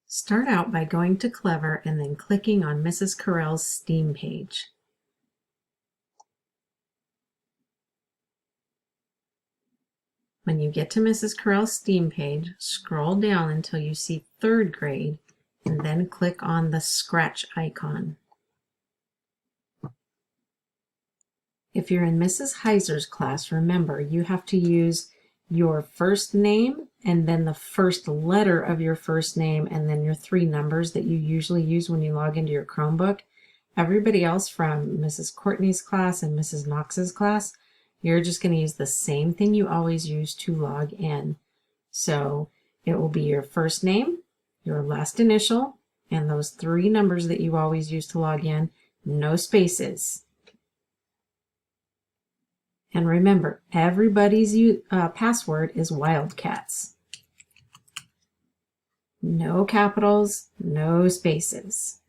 Start out by going to Clever and then clicking on Mrs. Carell's Steam page. When you get to Mrs. Carell's Steam page, scroll down until you see 3rd grade and then click on the Scratch icon. If you're in Mrs. Heiser's class, remember you have to use your first name and then the first letter of your first name and then your 3 numbers that you usually use when you log into your Chromebook. Everybody else from Mrs. Courtney's class and Mrs. Knox's class, you're just going to use the same thing you always use to log in. So it will be your first name, your last initial, and those 3 numbers that you always use to log in, no spaces. And remember, everybody's password is Wildcats. No capitals, no spaces.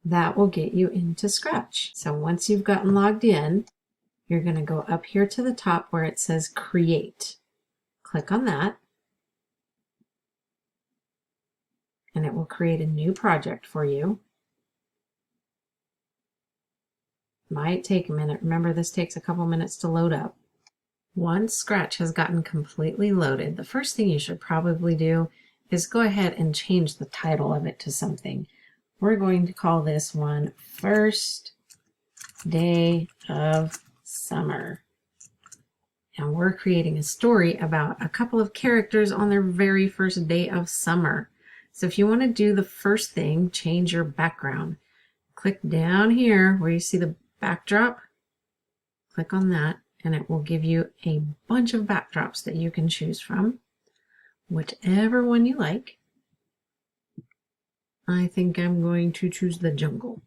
That will get you into Scratch. So once you've gotten logged in, you're going to go up here to the top where it says Create. Click on that. And it will create a new project for you. Might take a minute. Remember, this takes a couple minutes to load up. Once Scratch has gotten completely loaded, the first thing you should probably do is go ahead and change the title of it to something. We're going to call this one First Day of Summer. And we're creating a story about a couple of characters on their very first day of summer. So if you want to do the first thing, change your background. Click down here where you see the backdrop. Click on that and it will give you a bunch of backdrops that you can choose from. Whichever one you like. I think I'm going to choose the jungle.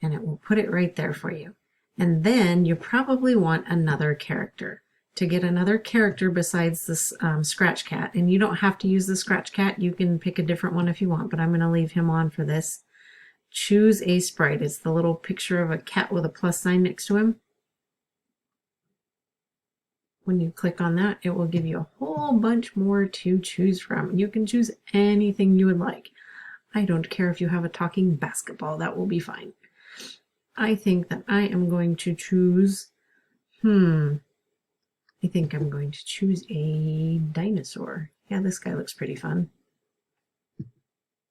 And it will put it right there for you. And then you probably want another character. To get another character besides this Scratch Cat, and you don't have to use the Scratch Cat, you can pick a different one if you want, but I'm going to leave him on for this. Choose a sprite. It's the little picture of a cat with a plus sign next to him. When you click on that, it will give you a whole bunch more to choose from. You can choose anything you would like. I don't care if you have a talking basketball, that will be fine. I think that I am going to choose, I think I'm going to choose a dinosaur. Yeah, this guy looks pretty fun.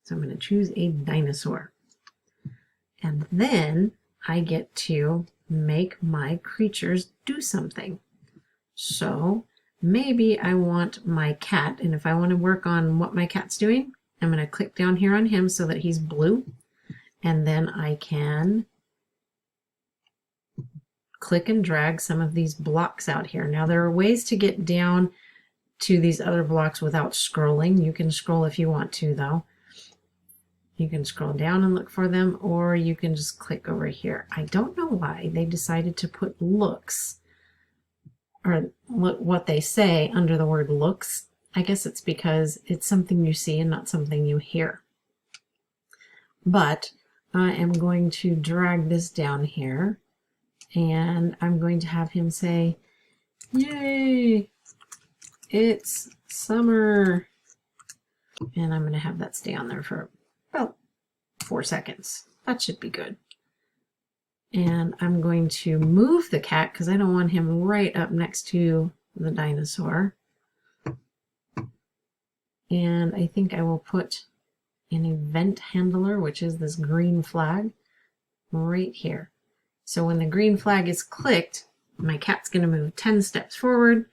So I'm going to choose a dinosaur. And then I get to make my creatures do something. So maybe I want my cat, and if I want to work on what my cat's doing, I'm going to click down here on him so that he's blue. And then I can click and drag some of these blocks out here. Now there are ways to get down to these other blocks without scrolling. You can scroll if you want to though. You can scroll down and look for them, or you can just click over here. I don't know why they decided to put looks, or what they say under the word looks. I guess it's because it's something you see and not something you hear. But I am going to drag this down here, and I'm going to have him say, "Yay, it's summer." And I'm going to have that stay on there for about 4 seconds. That should be good. And I'm going to move the cat because I don't want him right up next to the dinosaur. And I think I will put an event handler, which is this green flag, right here. So when the green flag is clicked, my cat's going to move 10 steps forward,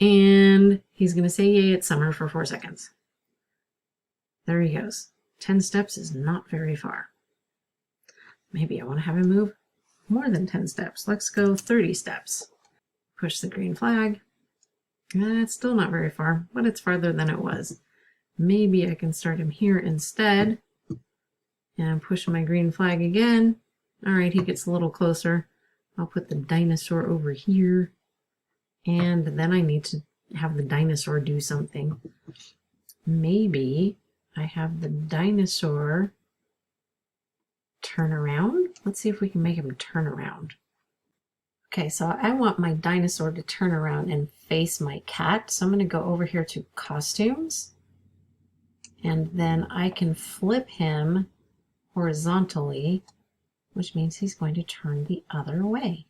and he's going to say, "Yay, it's summer," for 4 seconds. There he goes. 10 steps is not very far. Maybe I want to have him move more than 10 steps. Let's go 30 steps. Push the green flag. It's still not very far, but it's farther than it was. Maybe I can start him here instead. And push my green flag again. All right, he gets a little closer. I'll put the dinosaur over here. And then I need to have the dinosaur do something. Maybe I have the dinosaur turn around. Let's see if we can make him turn around. Okay, so I want my dinosaur to turn around and face my cat. So I'm going to go over here to costumes, and then I can flip him horizontally, which means he's going to turn the other way.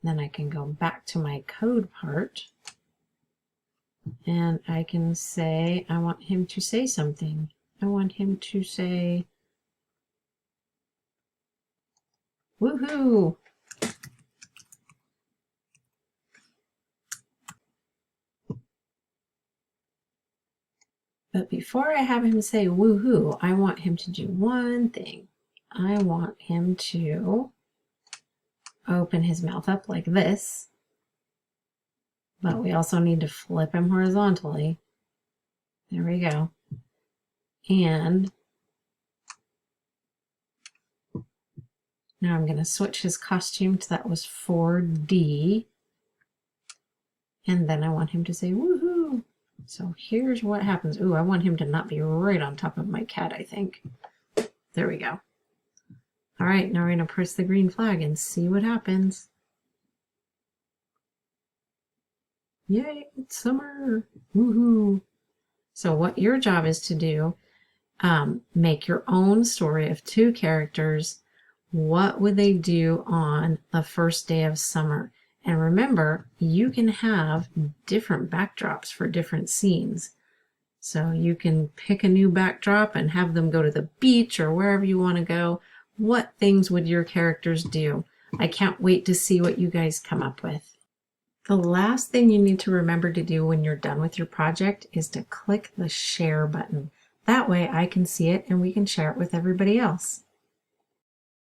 Then I can go back to my code part, and I can say I want him to say something. I want him to say, woohoo! But before I have him say woohoo, I want him to do one thing. I want him to open his mouth up like this. But we also need to flip him horizontally. There we go. And now I'm going to switch his costume to that was 4D. And then I want him to say woohoo. So here's what happens. Ooh, I want him to not be right on top of my cat, I think. There we go. All right, now we're going to press the green flag and see what happens. Yay, it's summer. Woohoo. So what your job is to do, make your own story of 2 characters. What would they do on the first day of summer? And remember, you can have different backdrops for different scenes. So you can pick a new backdrop and have them go to the beach or wherever you want to go. What things would your characters do? I can't wait to see what you guys come up with. The last thing you need to remember to do when you're done with your project is to click the share button. That way I can see it and we can share it with everybody else.